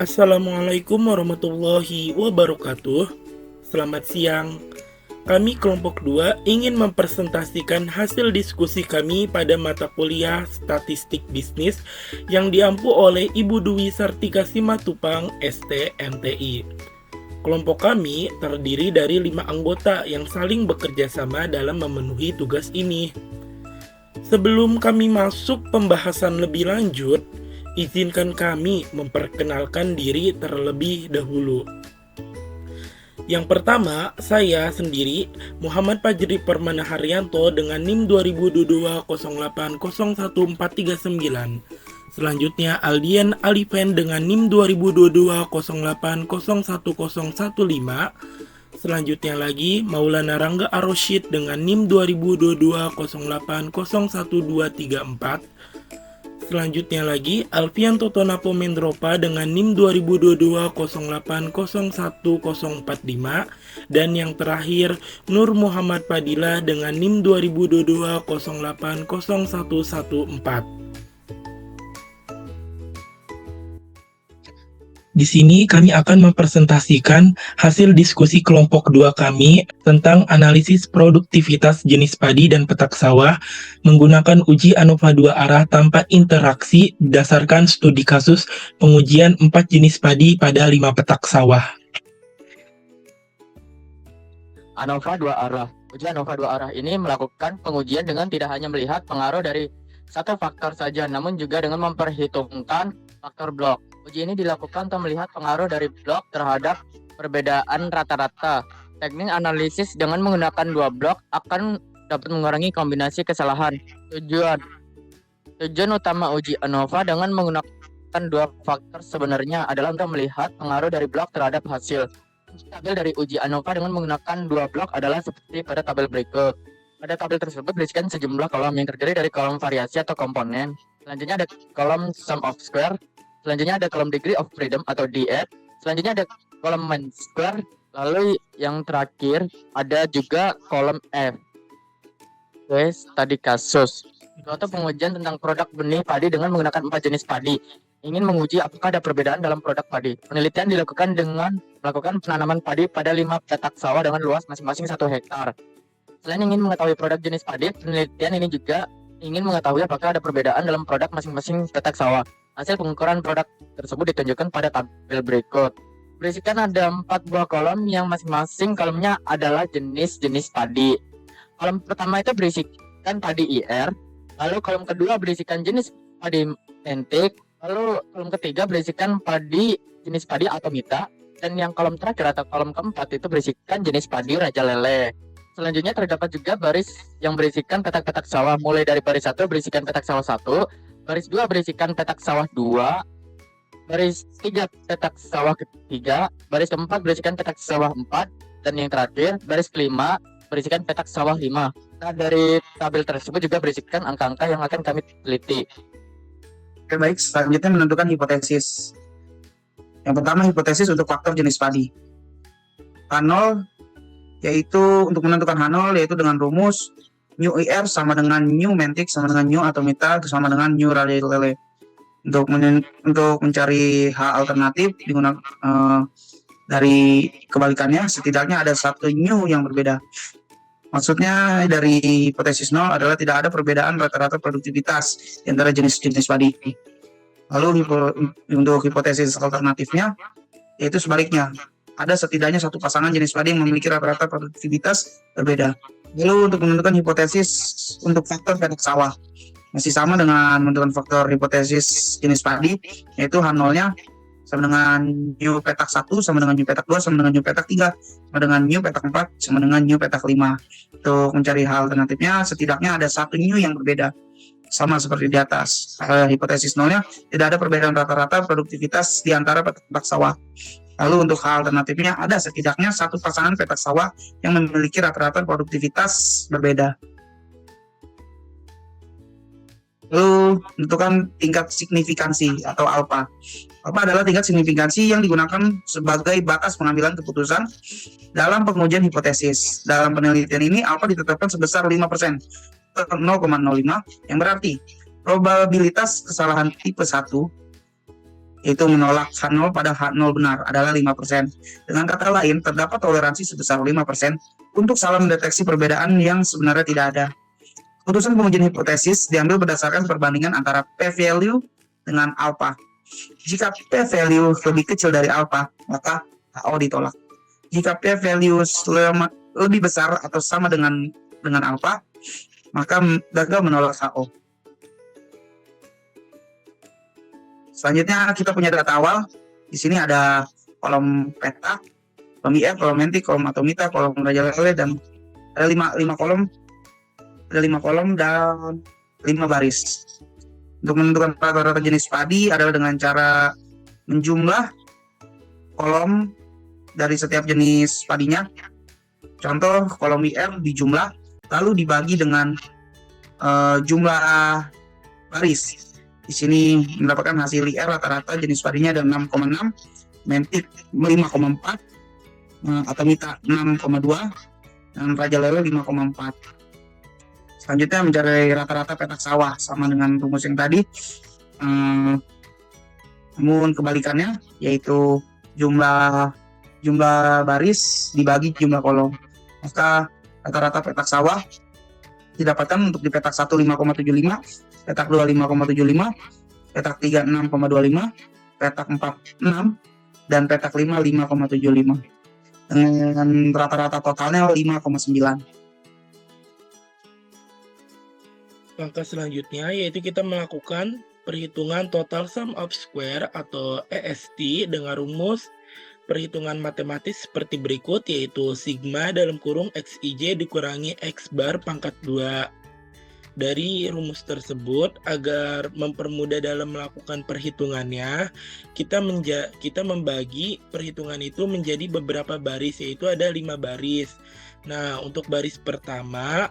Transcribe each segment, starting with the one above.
Assalamualaikum warahmatullahi wabarakatuh. Selamat siang. Kami kelompok 2 ingin mempresentasikan hasil diskusi kami pada mata kuliah Statistik Bisnis yang diampu oleh Ibu Dwi Sartika Simatupang, ST MTI. Kelompok kami terdiri dari 5 anggota yang saling bekerja sama dalam memenuhi tugas ini. Sebelum kami masuk pembahasan lebih lanjut, izinkan kami memperkenalkan diri terlebih dahulu. Yang pertama, saya sendiri, Muhammad Fajri Permana Haryanto dengan NIM 202208011439. Selanjutnya, Aldian Alifen dengan NIM 202208011015. Selanjutnya lagi, Maulana Rangga Arosyid dengan NIM 202208011234. Selanjutnya lagi, Alfianto Tonapo Mendropa dengan NIM 202208011045. Dan yang terakhir, Nur Muhammad Padilla dengan NIM 2022080114. Di sini kami akan mempresentasikan hasil diskusi kelompok 2 kami tentang analisis produktivitas jenis padi dan petak sawah menggunakan uji ANOVA 2 arah tanpa interaksi berdasarkan studi kasus pengujian 4 jenis padi pada 5 petak sawah. ANOVA 2 arah. Uji ANOVA 2 arah ini melakukan pengujian dengan tidak hanya melihat pengaruh dari satu faktor saja, namun juga dengan memperhitungkan faktor blok. Uji ini dilakukan untuk melihat pengaruh dari blok terhadap perbedaan rata-rata. Teknik analisis dengan menggunakan 2 blok akan dapat mengurangi kombinasi kesalahan. Tujuan utama uji ANOVA dengan menggunakan 2 faktor sebenarnya adalah untuk melihat pengaruh dari blok terhadap hasil. Tabel dari uji ANOVA dengan menggunakan 2 blok adalah seperti pada tabel berikut. Pada tabel tersebut berisikan sejumlah kolom yang terdiri dari kolom variasi atau komponen. Selanjutnya ada kolom sum of square. Selanjutnya ada kolom degree of freedom atau DF. Selanjutnya ada kolom mean square. Lalu yang terakhir ada juga kolom F. Tadi kasus. Suatu pengujian tentang produk benih padi dengan menggunakan 4 jenis padi. Ingin menguji apakah ada perbedaan dalam produk padi. Penelitian dilakukan dengan melakukan penanaman padi pada 5 petak sawah dengan luas masing-masing 1 hektar. Selain ingin mengetahui produk jenis padi, penelitian ini juga ingin mengetahui apakah ada perbedaan dalam produk masing-masing petak sawah. Hasil pengukuran produk tersebut ditunjukkan pada tabel berikut. Berisikan ada 4 buah kolom yang masing-masing kolomnya adalah jenis-jenis padi. Kolom pertama itu berisikan padi IR, lalu kolom kedua berisikan jenis padi entik, lalu kolom ketiga berisikan padi jenis padi atomita, dan yang kolom terakhir atau kolom keempat itu berisikan jenis padi raja lele. Selanjutnya terdapat juga baris yang berisikan petak-petak sawah, mulai dari baris 1 berisikan petak sawah 1, baris 2 berisikan petak sawah 2, baris 3 petak sawah ketiga, baris keempat berisikan petak sawah 4, dan yang terakhir baris kelima berisikan petak sawah 5. Nah, dari tabel tersebut juga berisikan angka-angka yang akan kami teliti. Oke, baik, selanjutnya menentukan hipotesis. Yang pertama, hipotesis untuk faktor jenis padi. H0 yaitu untuk menentukan H0 yaitu dengan rumus mu IR sama dengan mu mentik sama dengan mu atomita sama dengan mu raja lele. Untuk mencari H alternatif digunakan dari kebalikannya setidaknya ada satu mu yang berbeda. Maksudnya dari hipotesis 0 adalah tidak ada perbedaan rata-rata produktivitas di antara jenis-jenis padi. Lalu untuk hipotesis alternatifnya yaitu sebaliknya. Ada setidaknya satu pasangan jenis padi yang memiliki rata-rata produktivitas berbeda. Lalu untuk menentukan hipotesis untuk faktor petak sawah masih sama dengan menentukan faktor hipotesis jenis padi, yaitu H0-nya sama dengan mu petak 1 sama dengan mu petak 2 sama dengan mu petak 3 sama dengan mu petak 4 sama dengan mu petak 5. Untuk mencari hal alternatifnya setidaknya ada satu mu yang berbeda, sama seperti di atas. Hipotesis 0-nya tidak ada perbedaan rata-rata produktivitas di antara petak sawah. Lalu untuk hal alternatifnya ada setidaknya satu pasangan petak sawah yang memiliki rata-rata produktivitas berbeda. Lalu tentukan tingkat signifikansi atau alpha. Alpha adalah tingkat signifikansi yang digunakan sebagai batas pengambilan keputusan dalam pengujian hipotesis. Dalam penelitian ini alpha ditetapkan sebesar 5% per 0,05 yang berarti probabilitas kesalahan tipe 1 yaitu menolak H0 pada H0 benar adalah 5%. Dengan kata lain, terdapat toleransi sebesar 5% untuk salah mendeteksi perbedaan yang sebenarnya tidak ada. Keputusan pengujian hipotesis diambil berdasarkan perbandingan antara p-value dengan alpha. Jika p-value lebih kecil dari alpha, maka HO ditolak. Jika p-value lebih besar atau sama dengan alpha, maka gagal menolak HO. Selanjutnya kita punya data awal. Di sini ada kolom peta, kolom IR, kolom mentik, kolom atomita, kolom rajalele, dan ada 5 kolom. Ada 5 kolom dan 5 baris. Untuk menentukan rata-rata jenis padi adalah dengan cara menjumlah kolom dari setiap jenis padinya. Contoh, kolom IR dijumlah, lalu dibagi dengan jumlah baris. Di sini mendapatkan hasil IR rata-rata jenis padinya ada 6,6, mentik 5,4, atomita 6,2, dan rajalele 5,4. Selanjutnya mencari rata-rata petak sawah sama dengan rumus yang tadi, namun kebalikannya, yaitu jumlah baris dibagi jumlah kolom. Maka rata-rata petak sawah didapatkan untuk di petak 1 5,75, petak 2 5,75, petak 3 6,25, petak 4 6, dan petak 5 5,75. Dengan rata-rata totalnya 5,9. Langkah selanjutnya yaitu kita melakukan perhitungan total sum of square atau EST dengan rumus perhitungan matematis seperti berikut, yaitu sigma dalam kurung XIJ dikurangi X bar pangkat 2. Dari rumus tersebut, agar mempermudah dalam melakukan perhitungannya, kita membagi perhitungan itu menjadi beberapa baris, yaitu ada 5 baris. Nah, untuk baris pertama,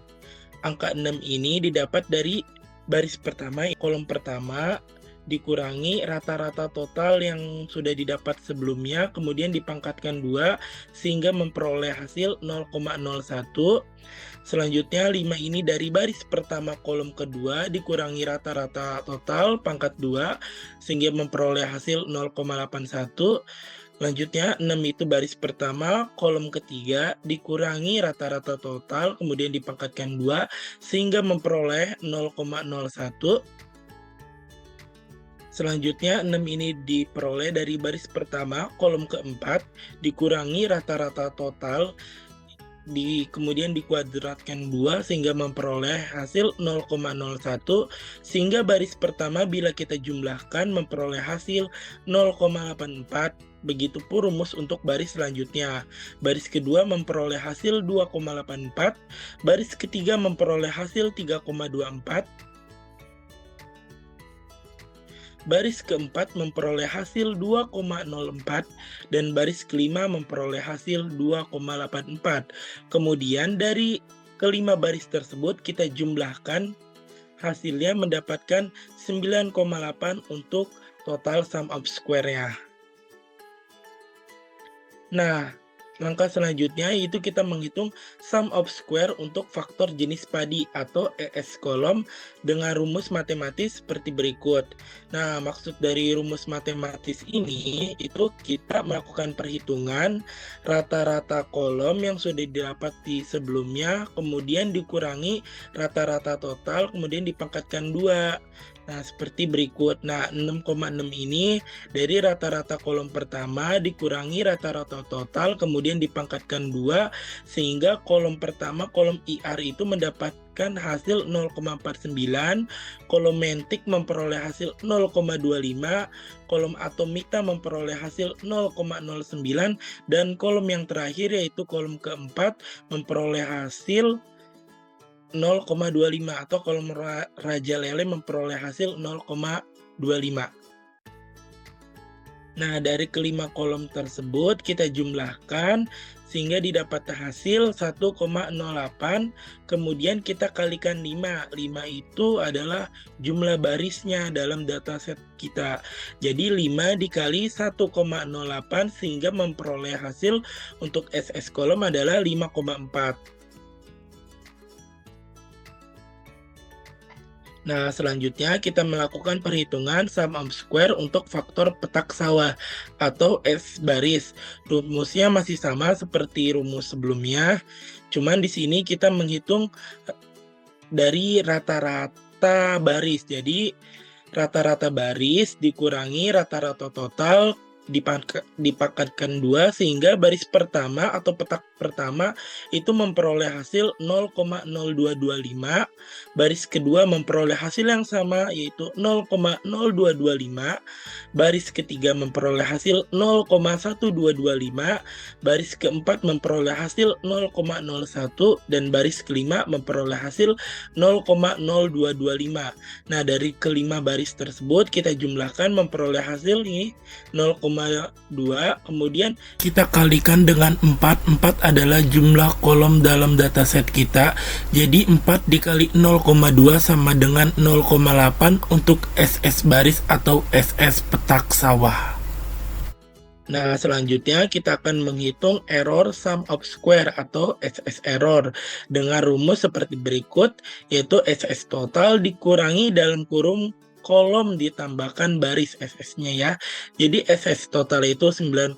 angka 6 ini didapat dari baris pertama, kolom pertama dikurangi rata-rata total yang sudah didapat sebelumnya, kemudian dipangkatkan 2 sehingga memperoleh hasil 0,01. Selanjutnya 5 ini dari baris pertama kolom kedua dikurangi rata-rata total pangkat 2 sehingga memperoleh hasil 0,81. Selanjutnya 6 itu baris pertama kolom ketiga dikurangi rata-rata total kemudian dipangkatkan 2 sehingga memperoleh 0,01. Selanjutnya 6 ini diperoleh dari baris pertama kolom keempat dikurangi rata-rata total kemudian dikuadratkan 2 sehingga memperoleh hasil 0,01, sehingga baris pertama bila kita jumlahkan memperoleh hasil 0,84. Begitupun rumus untuk baris selanjutnya. Baris kedua memperoleh hasil 2,84, baris ketiga memperoleh hasil 3,24, baris keempat memperoleh hasil 2,04, dan baris kelima memperoleh hasil 2,84. Kemudian dari kelima baris tersebut kita jumlahkan, hasilnya mendapatkan 9,8 untuk total sum of square-nya. Nah, langkah selanjutnya yaitu kita menghitung sum of square untuk faktor jenis padi atau ES kolom dengan rumus matematis seperti berikut. Nah, maksud dari rumus matematis ini itu kita melakukan perhitungan rata-rata kolom yang sudah didapati sebelumnya, kemudian dikurangi rata-rata total, kemudian dipangkatkan 2. Nah, seperti berikut. Nah, 6,6 ini dari rata-rata kolom pertama dikurangi rata-rata total, kemudian dipangkatkan 2, sehingga kolom pertama, kolom IR itu mendapatkan hasil 0,49, kolom mentik memperoleh hasil 0,25, kolom atomita memperoleh hasil 0,09, dan kolom yang terakhir yaitu kolom keempat memperoleh hasil 0,25 atau kolom rajalele memperoleh hasil 0,25. Nah, dari kelima kolom tersebut kita jumlahkan sehingga didapat hasil 1,08, kemudian kita kalikan 5. 5 itu adalah jumlah barisnya dalam dataset kita. Jadi 5 dikali 1,08 sehingga memperoleh hasil untuk SS kolom adalah 5,4. Nah, selanjutnya kita melakukan perhitungan sum of square untuk faktor petak sawah atau S baris. Rumusnya masih sama seperti rumus sebelumnya, cuman di sini kita menghitung dari rata-rata baris. Jadi, rata-rata baris dikurangi rata-rata total dipangkatkan 2 sehingga baris pertama atau petak pertama itu memperoleh hasil 0,0225, baris kedua memperoleh hasil yang sama yaitu 0,0225, baris ketiga memperoleh hasil 0,1225, baris keempat memperoleh hasil 0,01 dan baris kelima memperoleh hasil 0,0225. Nah, dari kelima baris tersebut kita jumlahkan memperoleh hasil ini 0,2, kemudian kita kalikan dengan 4. 4 adalah jumlah kolom dalam dataset kita. Jadi 4 dikali 0,2 sama dengan 0,8 untuk SS baris atau SS petak sawah. Nah, selanjutnya kita akan menghitung error sum of square atau SS error dengan rumus seperti berikut, yaitu SS total dikurangi dalam kurung kolom ditambahkan baris SS-nya ya. Jadi SS total itu 9,8,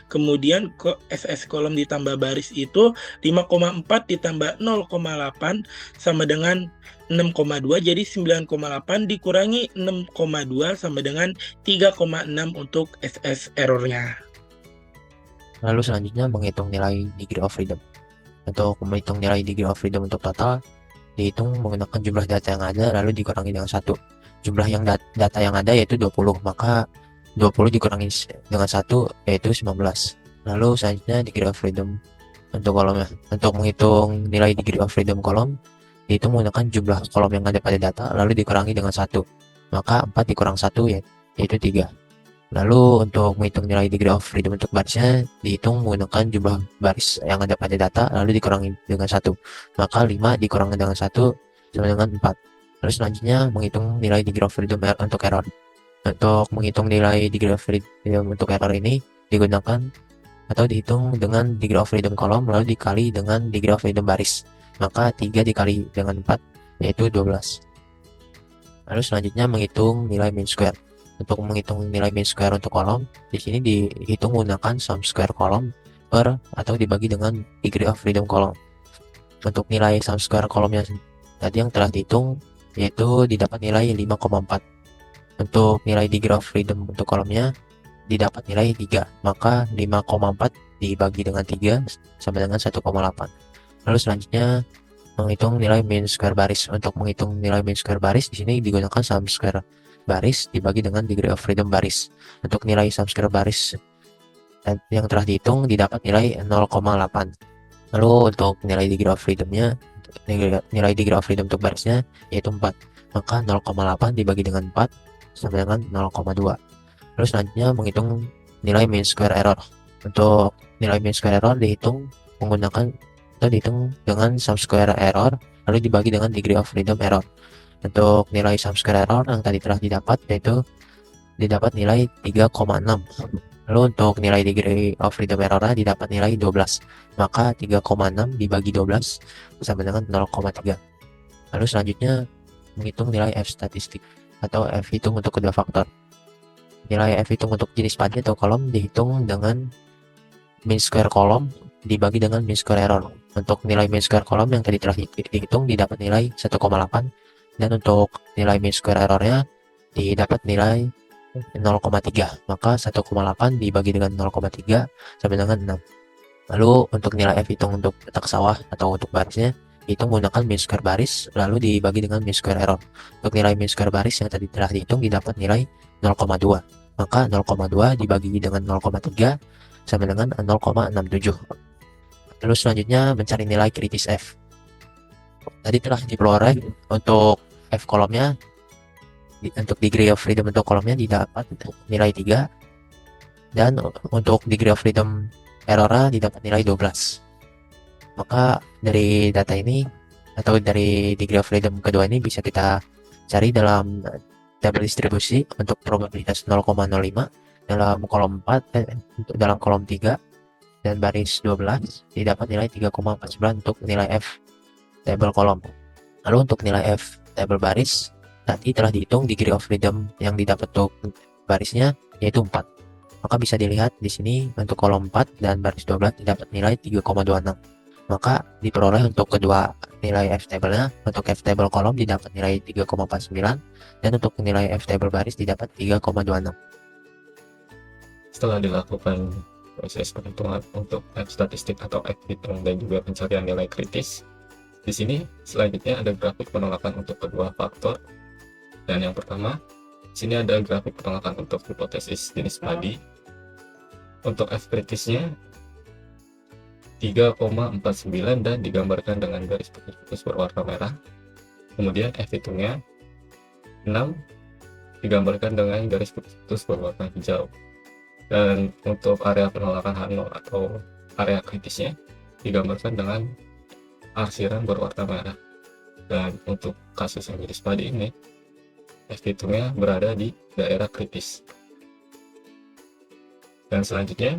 kemudian SS kolom ditambah baris itu 5,4 ditambah 0,8 sama dengan 6,2, jadi 9,8 dikurangi 6,2 sama dengan 3,6 untuk SS errornya. Lalu selanjutnya menghitung nilai degree of freedom. Untuk menghitung nilai degree of freedom untuk total, dihitung menggunakan jumlah data yang ada lalu dikurangi dengan 1. Jumlah yang data yang ada yaitu 20, maka 20 dikurangi dengan 1 yaitu 19. Lalu selanjutnya degree of freedom untuk kolomnya. Untuk menghitung nilai degree of freedom kolom, dihitung menggunakan jumlah kolom yang ada pada data lalu dikurangi dengan 1, maka 4 dikurang 1 yaitu 3. Lalu untuk menghitung nilai degree of freedom untuk barisnya, dihitung menggunakan jumlah baris yang ada pada data lalu dikurangi dengan 1, maka 5 dikurangi dengan 1 sama dengan 4. Lalu selanjutnya menghitung nilai degree of freedom untuk error. Untuk menghitung nilai degree of freedom untuk error ini digunakan atau dihitung dengan degree of freedom kolom lalu dikali dengan degree of freedom baris, maka 3 dikali dengan 4 yaitu 12. Lalu selanjutnya menghitung nilai mean square. Untuk menghitung nilai mean square untuk kolom, di sini dihitung menggunakan sum square kolom per atau dibagi dengan degree of freedom kolom. Untuk nilai sum square kolomnya tadi yang telah dihitung yaitu didapat nilai 5,4. Untuk nilai degree of freedom untuk kolomnya didapat nilai 3, maka 5,4 dibagi dengan 3 sama dengan 1,8. Lalu selanjutnya menghitung nilai mean square baris. Untuk menghitung nilai mean square baris di sini digunakan sum square baris dibagi dengan degree of freedom baris. Untuk nilai sum square baris yang telah dihitung didapat nilai 0,8. Lalu untuk nilai degree of freedomnya, nilai degree of freedom untuk barisnya yaitu 4, maka 0,8 dibagi dengan 4 sama dengan 0,2. Lalu selanjutnya menghitung nilai mean square error. Untuk nilai mean square error dihitung menggunakan atau dihitung dengan sum square error lalu dibagi dengan degree of freedom error. Untuk nilai sum square error yang tadi telah didapat yaitu didapat nilai 3,6. Lalu untuk nilai degree of freedom errornya didapat nilai 12, maka 3,6 dibagi 12 sama dengan 0,3. Lalu selanjutnya menghitung nilai F statistik atau F hitung untuk kedua faktor. Nilai F hitung untuk jenis padi atau kolom dihitung dengan mean square kolom dibagi dengan mean square error. Untuk nilai mean square kolom yang tadi telah dihitung didapat nilai 1,8, dan untuk nilai mean square errornya didapat nilai 0,3, maka 1,8 dibagi dengan 0,3 sama dengan 6. Lalu untuk nilai F hitung untuk petak sawah atau untuk barisnya hitung menggunakan mean square baris lalu dibagi dengan mean square error. Untuk nilai mean square baris yang tadi telah dihitung didapat nilai 0,2, maka 0,2 dibagi dengan 0,3 sama dengan 0,67. Lalu selanjutnya mencari nilai kritis F. Tadi telah diperoleh untuk F kolomnya, untuk degree of freedom untuk kolomnya didapat nilai 3, dan untuk degree of freedom errornya didapat nilai 12. Maka dari data ini atau dari degree of freedom kedua ini bisa kita cari dalam tabel distribusi untuk probabilitas 0,05 dalam kolom 4, dalam kolom 3 dan baris 12 didapat nilai 3,49 untuk nilai F tabel kolom. Lalu untuk nilai F tabel baris tadi telah dihitung degree of freedom yang didapat untuk barisnya yaitu 4. Maka bisa dilihat di sini untuk kolom 4 dan baris 12 didapat nilai 3,26. Maka diperoleh untuk kedua nilai F-table-nya. Untuk F-table kolom didapat nilai 3,49 dan untuk nilai F-table baris didapat 3,26. Setelah dilakukan proses perhitungan untuk F statistik atau F hitung dan juga pencarian nilai kritis, di sini selanjutnya ada grafik penolakan untuk kedua faktor. Dan yang pertama, di sini ada grafik penolakan untuk hipotesis jenis padi. Untuk F kritisnya 3,49 dan digambarkan dengan garis putus berwarna merah. Kemudian F hitungnya 6 digambarkan dengan garis putus berwarna hijau. Dan untuk area penolakan H0 atau area kritisnya digambarkan dengan arsiran berwarna merah. Dan untuk kasus yang jenis padi ini, F hitungnya berada di daerah kritis. Dan selanjutnya,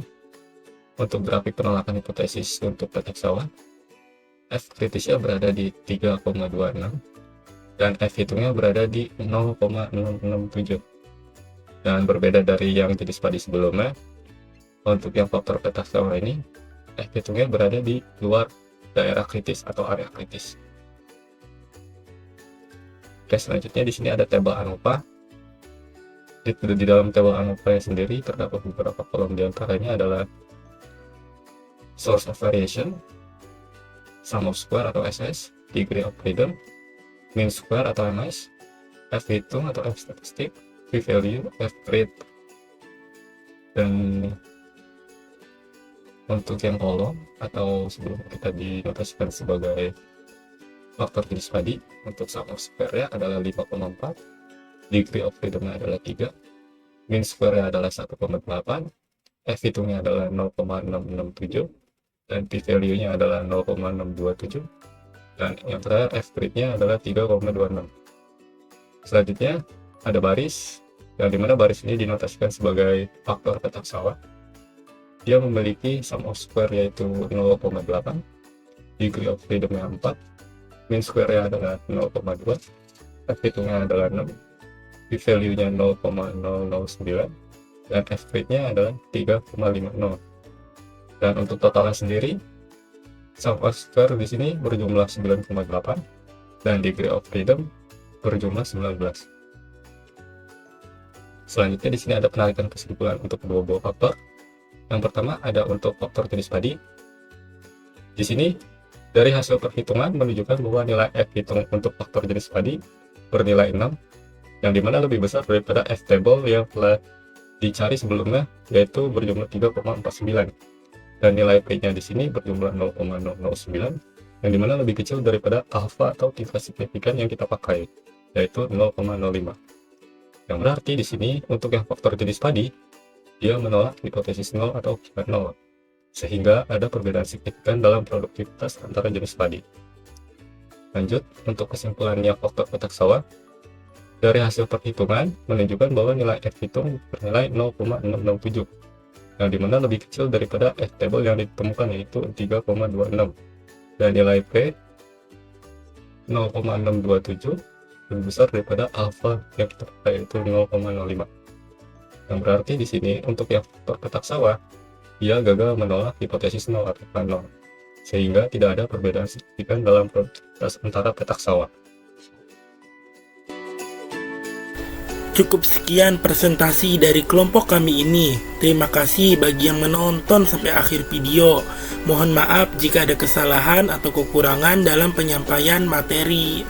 untuk grafik penolakan hipotesis untuk petak sawah, F kritisnya berada di 3,26 dan F hitungnya berada di 0,667. Dan berbeda dari yang jenis padi sebelumnya, untuk yang faktor petak sawah ini, F hitungnya berada di luar daerah kritis atau area kritis. Oke, selanjutnya di sini ada tabel ANOVA. Di dalam tabel ANOVA sendiri terdapat beberapa kolom, diantaranya adalah source of variation, sum of square atau SS, degree of freedom, mean square atau MIS, F hitung atau F statistik, P value, F rate. Dan untuk yang kolom atau sebelum kita dinotasikan sebagai faktor jenis padi, untuk sum of square-nya adalah 5,4, degree of freedom-nya adalah 3, mean square-nya adalah 1,8, F hitungnya adalah 0,667, dan P value-nya adalah 0,627, dan yang terakhir F rate-nya adalah 3,26. Selanjutnya ada baris, yang dimana baris ini dinotasikan sebagai faktor petak sawah. Dia memiliki sum of square yaitu 0,8, degree of freedom-nya 4, mean square-nya adalah 0,2, F hitungnya adalah 6, P value-nya 0,009, dan F rate-nya adalah 3,50. Dan untuk totalnya sendiri, sum of square di sini berjumlah 9,8 dan degree of freedom berjumlah 19. Selanjutnya di sini ada penarikan kesimpulan untuk kedua buah faktor. Yang pertama ada untuk faktor jenis padi. Di sini dari hasil perhitungan menunjukkan bahwa nilai F hitung untuk faktor jenis padi bernilai 6, yang dimana lebih besar daripada F table yang telah dicari sebelumnya, yaitu berjumlah 3,49. Dan nilai P-nya di sini berjumlah 0,009, yang dimana lebih kecil daripada alfa atau tingkat signifikan yang kita pakai, yaitu 0,05. Yang berarti di sini untuk yang faktor jenis padi, dia menolak hipotesis 0 atau Q 0, sehingga ada perbedaan signifikan dalam produktivitas antara jenis padi. Lanjut, untuk kesimpulannya faktor petak sawah, dari hasil perhitungan menunjukkan bahwa nilai F hitung bernilai 0,667, yang dimana lebih kecil daripada F table yang ditemukan yaitu 3,26, dan nilai P 0,627 lebih besar daripada alfa yang kita pakai yaitu 0,05. Yang berarti di sini untuk yang faktor petak sawah, dia gagal menolak hipotesis 0 atau K0, sehingga tidak ada perbedaan signifikan dalam produktivitas antara petak sawah. Cukup sekian presentasi dari kelompok kami ini. Terima kasih bagi yang menonton sampai akhir video. Mohon maaf jika ada kesalahan atau kekurangan dalam penyampaian materi.